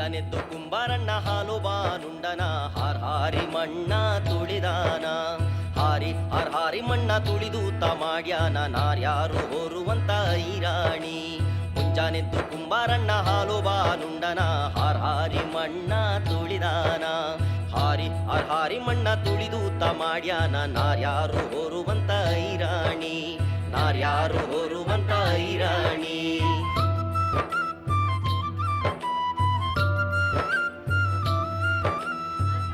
ಮುಂಜಾನೆದ್ದು ಕುಂಬಾರಣ್ಣ ಹಾಲು ಬಾನುಂಡನ ಹಾರಿ ಮಣ್ಣ ತುಳಿದಾನ ಹಾರಿ ಮಣ್ಣ ತುಳಿದು ಮಾಡ್ಯಾನ ನಾರ್ಯಾರು ಹೋರುವಂತ ಐರಾಣಿ. ಮುಂಜಾನೆದ್ದು ಕುಂಬಾರಣ್ಣ ಹಾಲು ಬಾನುಂಡನ ಹಾರಿ ಮಣ್ಣ ತುಳಿದಾನ ಹಾರಿ ಮಣ್ಣ ತುಳಿದು ಮಾಡ್ಯಾನ ನಾರ್ಯಾರು ಹೋರುವಂತ ಐರಾಣಿ ನಾರ್ಯಾರು ಹೋರುವಂತ ಐರಾಣಿ.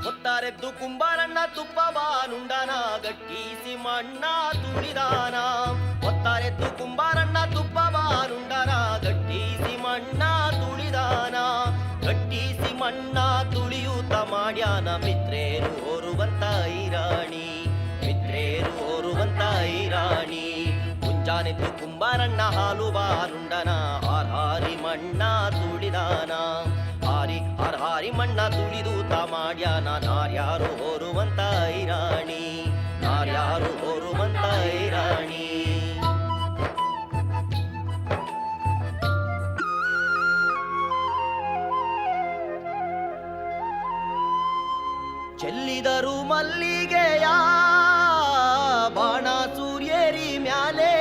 ಹೊತ್ತಾರೆದ್ದು ಕುಂಬಾರಣ್ಣ ತುಪ್ಪ ಬಾನುಂಡನ ಗಟ್ಟಿಸಿ ಮಣ್ಣ ತುಳಿದಾನ. ಹೊತ್ತಾರೆದ್ದು ಕುಂಬಾರಣ್ಣ ತುಪ್ಪ ಬಾನುಂಡನ ಗಟ್ಟಿಸಿ ಮಣ್ಣ ತುಳಿದಾನ. ಗಟ್ಟಿಸಿ ಮಣ್ಣ ತುಳಿಯೂತ ಮಾಡ್ಯಾನ ಮಿತ್ರೇರು ಹೋರುವಂತ ಐರಾಣಿ ಮಿತ್ರೇರು ಹೋರುವಂತ ಐರಾಣಿ. ಮುಂಜಾನೆದ್ದು ಕುಂಬಾರಣ್ಣ ಹಾಲು ಬಾನುಂಡನ ಹಾರಿ ಮಣ್ಣ ತುಳಿದಾನ. ಹಾರಿ ಮಣ್ಣ ತುಳಿದೂತ ಮಾಡ್ಯಾನ ನಾರ್ಯಾರು ಹೋರುವಂತ ಐರಾಣಿ ನಾರ್ಯಾರು ಹೋರುವಂತ ಐರಾಣಿ. ಚೆಲ್ಲಿದರು ಮಲ್ಲಿಗೆಯ ಬಾಣ ಸೂರ್ಯರಿ ಮ್ಯಾಲೆ.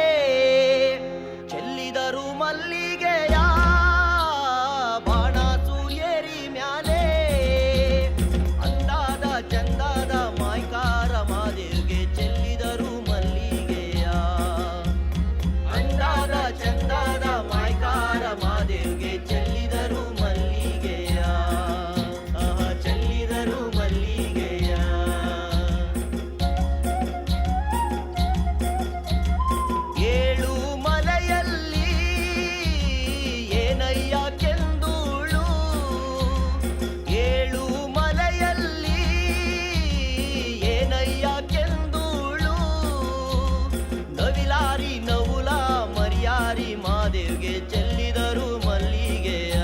ಚೆಲ್ಲಿದರು ಮಲ್ಲಿಗೆಯ ಬಾಣ ಸೂರ್ಯರಿ ಮ್ಯಾಲೆ. ಅಂದಾದ ಚಂದಾದ ಮಾಯ್ಕಾರ ಮಾದೇವ್ಗೆ ಚೆಲ್ಲಿದರು ಮಲ್ಲಿಗೆಯ. ಅಂದಾದ ಚಂದಾದ ಮಾಯ್ಕಾರ ಮಾದೇವ್ಗೆ ಚೆಲ್ಲಿದರು ಮಲ್ಲಿಗೆಯ. ಚೆಲ್ಲಿದರು ಮಲ್ಲಿಗೆಯ. ಏಳು ಮಲೆಯಲ್ಲಿ ಏನಯ್ಯ ಕೆಂದೂಳು. ಏಳು ಮಲೆಯಲ್ಲಿ ಏನಯ್ಯ ಕೆಂದೂಳು. ನವಿಲಾರಿ ನವುಲ ಮರಿಯಾರಿ ಮಾದೇವ್ಗೆ ಚೆಲ್ಲಿದರು ಮಲ್ಲಿಗೆಯ.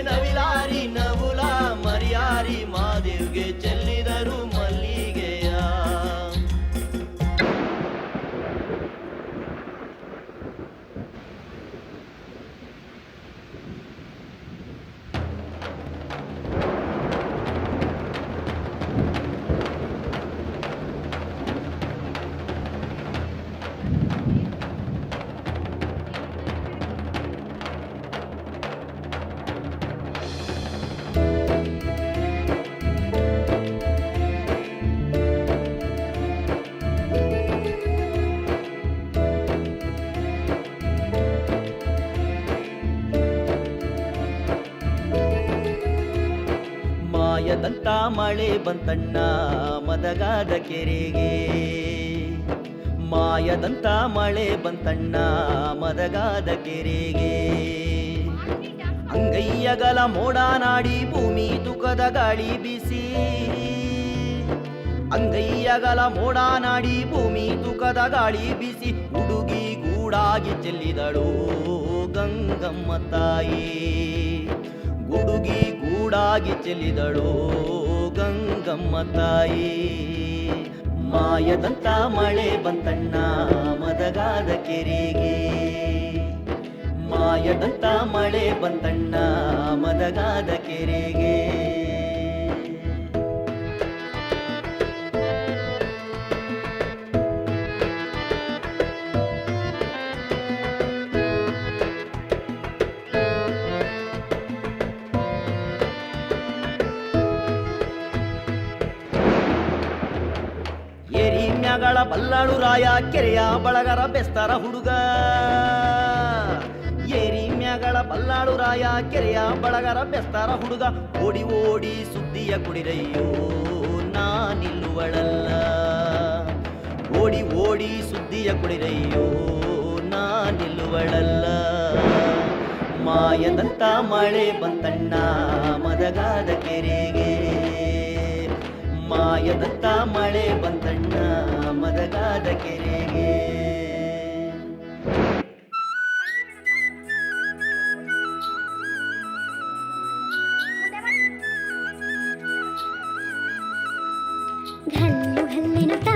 ನವಿಲಾರಿ ನವುಲ ಮರಿಯಾರಿ ಮಾದೇವ್ಗೆ ಚೆಲ್ಲಿದರು ಮಲ್ಲಿಗೆಯ. ಮಾಯದಂತ ಮಳೆ ಬಂತಣ್ಣ ಮದಗಾದ ಕೆರೆಗೆ. ಮಾಯದಂತ ಮಳೆ ಬಂತಣ್ಣ ಮದಗಾದ ಕೆರೆಗೆ. ಅಂಗೈಯಗಲ ಮೋಡ ನಾಡಿ ಭೂಮಿ ತುಕದ ಗಾಳಿ ಬಿಸಿ. ಅಂಗೈಯಗಲ ಮೋಡ ನಾಡಿ ಭೂಮಿ ತುಕದ ಗಾಳಿ ಬಿಸಿ. ಹುಡುಗಿ ಗೂಡಾಗಿ ಚೆಲ್ಲಿದಳು ಗಂಗಮ್ಮ ತಾಯಿ. ಹುಡುಗಿ ಗೂಡಾಗಿ ಚೆಲ್ಲಿದಳು ಗಂಗಮ್ಮ ತಾಯಿ. ಮಾಯದಂತ ಮಳೆ ಬಂತಣ್ಣ ಮದಗಾದ ಕೆರೆಗೆ. ಮಾಯದಂತ ಮಳೆ ಬಂತಣ್ಣ ಮದಗಾದ ಕೆರೆಗೆ. ಏರಿಮ್ಯಾಗಳ ಬಲ್ಲಾಳು ರಾಯ ಕೆರೆಯ ಬಳಗರ ಬೆಸ್ತರ ಹುಡುಗ. ಏರಿಮ್ಯಾಗಳ ಬಲ್ಲಾಳು ರಾಯ ಕೆರೆಯ ಬಳಗರ ಬೆಸ್ತರ ಹುಡುಗ. ಓಡಿ ಓಡಿ ಸುದ್ದಿಯ ಕುಡಿರಯ್ಯೋ ನಾನಿಲ್ಲುವಳಲ್ಲ. ಓಡಿ ಓಡಿ ಸುದ್ದಿಯ ಕುಡಿರಯ್ಯೋ ನಾನಿಲ್ಲುವಳಲ್ಲ. ಮಾಯದಂತ ಮಳೆ ಬಂತಣ್ಣ ಮದಗಾದ ಕೆರೆಗೆ. ಮಾಯದಂತ ಮಳೆ ಬಂತಣ್ಣ ಮದಗಾದ ಕೆರೆಗೆ. ಘಲ್ಲು ಘಲ್ಲಿನುತ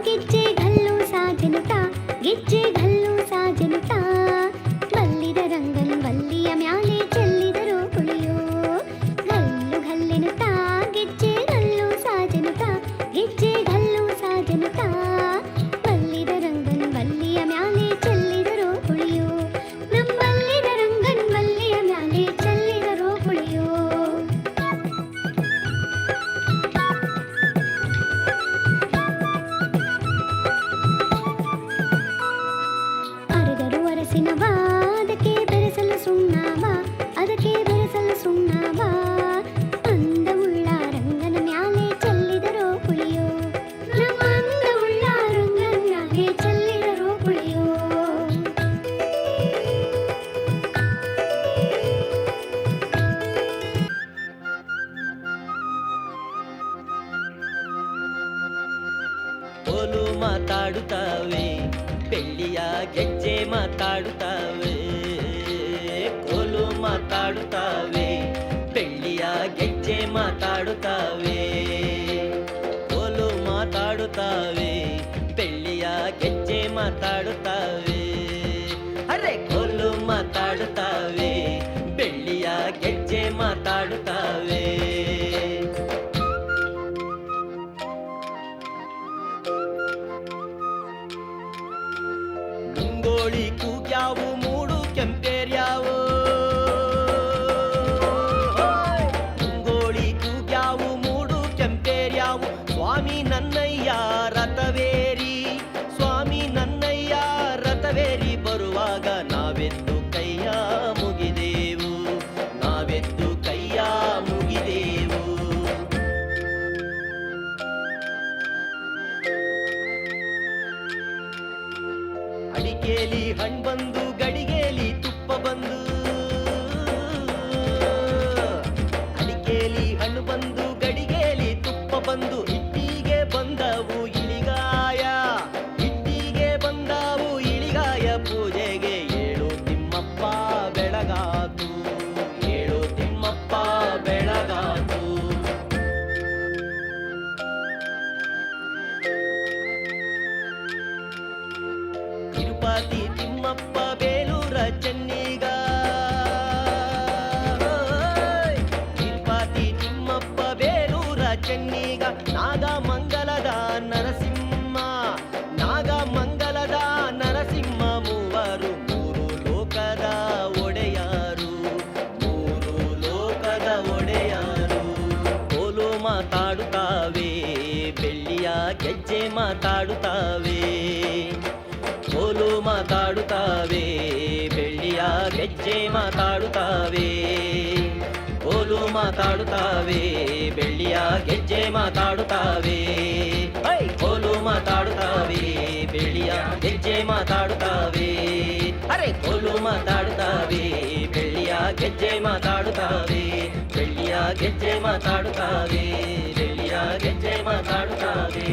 ಗೆಜ್ಜೆ ಘಲ್ಲು ಸಾಜನುತ ಗೆಜ್ಜೆ ಘಲ್ಲು ಸಾಜನುತ. ಬಲ್ಲಿದ ರಂಗನು ಬಲ್ಲಿಯ ಮ್ಯಾಲೆ ಚೆಲ್ಲಿದರು ಕುಳಿಯೋ. ಅರಿಶಿನವ ಅದಕ್ಕೆ ಬೆರೆಸಲು ಸುಣ್ಣವ ಅದಕ್ಕೆ ಬೆರೆಸಲು ಸುಣ್ಣವ ಅಂದವುಳ್ಳ ರಂಗನ ಮ್ಯಾಲೆ ಚೆಲ್ಲಿದರೋ ಪುಳಿಯೋ ನಮ್ಮ ಅಂದವುಳ್ಳ ರಂಗನ ಮ್ಯಾಲೆ ಚೆಲ್ಲಿದರೋ ಪುಳಿಯೋ ಕೋಲು ಮಾತಾಡುತ್ತವೆ ಬೆಳ್ಳಿಯ ಗೆಜ್ಜೆ ಮಾತಾಡುತ್ತವೆ ಕೋಲು ಮಾತಾಡುತ್ತವೆ ಬೆಳ್ಳಿಯ ಗೆಜ್ಜೆ ಮಾತಾಡುತ್ತವೆ ಕೋಲು ಮಾತಾಡುತ್ತವೆ ಬೆಳ್ಳಿಯ ಗೆಜ್ಜೆ ಮಾತಾಡುತ್ತವೆ ಅರೆ ಕೋಲು ಮಾತಾಡುತ್ತವೆ ಬೆಳ್ಳಿಯ ಗೆಜ್ಜೆ ಮಾತಾಡುತ್ತವೆ ಮುಂಗೋಳಿ ಕೂಗ್ಯಾವು ಮೂಡು ಕೆಂಪೇರ್ಯಾವು ಮುಂಗೋಳಿ ಕೂಗ್ಯಾವು ಮೂಡು ಕೆಂಪೇರ್ಯಾವು ಸ್ವಾಮಿ ನನ್ನಯ್ಯ ರಥವೇರಿ ಸ್ವಾಮಿ ನನ್ನಯ್ಯ ರಥವೇರಿ ಬರುವಾಗ ನಾವೆದ್ದು ಕೈಯ ಮುಗಿದೆವು ನಾವೆದ್ದು ಕೈಯ ಮುಗಿದೆವು ಅಡಿಕೇಲಿ ಹಣ್ಣು ಬಂದು ಗಡಿಗೇಲಿ ತುಪ್ಪ ಬಂದು ಅಡಿಕೇಲಿ ಹಣ್ಣು ಬಂದು ಗಡಿಗೇಲಿ ತುಪ್ಪ ಬಂದು ಇಟ್ಟಿಗೆ ಬಂದವು ಇಳಿಗಾಯ ಇಟ್ಟಿಗೆ ಬಂದವು ಇಳಿಗಾಯ ಪೂಜೆಗೆ ಏಳು ತಿಮ್ಮಪ್ಪ ಬೆಳಗಾತು ಏಳು ತಿಮ್ಮಪ್ಪ ಬೆಳಗಾತು ತಿರುಪತಿ ತಿಮ್ಮಪ್ಪ ಬೇಲೂರ ಚೆನ್ನಿಗ ತಿರುಪತಿ ತಿಮ್ಮಪ್ಪ ಬೇಲೂರ ಚೆನ್ನಿಗ ನಾಗಮಂಗಲದ ನರಸಿಂಹ ನಾಗಮಂಗಲದ ನರಸಿಂಹ ಮೂವರು ಮೂರು ಲೋಕದ ಒಡೆಯಾರು ಮೂರು ಲೋಕದ ಒಡೆಯಾರು ಕೋಲು ಮಾತಾಡುತ್ತಾವೆ ಬೆಳ್ಳಿಯ ಗೆಜ್ಜೆ ಮಾತಾಡುತ್ತಾವೆ ಕೋಲು ಮಾತಾಡುತ್ತಾವೆ ಬೆಳ್ಳಿಯ ಗೆಜ್ಜೆ ಮಾತಾಡುತ್ತಾವೆ ಕೋಲು ಮಾತಾಡುತ್ತಾವೆ ಬೆಳ್ಳಿಯ ಗೆಜ್ಜೆ ಮಾತಾಡುತ್ತಾವೆ ಕೋಲು ಮಾತಾಡುತ್ತಾವೆ ಬೆಳ್ಳಿಯ ಗೆಜ್ಜೆ ಮಾತಾಡುತ್ತಾವೆ ಅರೆ ಕೋಲು ಮಾತಾಡುತ್ತಾವೆ ಬೆಳ್ಳಿಯ ಗೆಜ್ಜೆ ಮಾತಾಡುತ್ತಾವೆ ಬೆಳ್ಳಿಯ ಗೆಜ್ಜೆ ಮಾತಾಡುತ್ತಾವೆ ಬೆಳ್ಳಿಯ ಗೆಜ್ಜೆ ಮಾತಾಡುತ್ತಾವೆ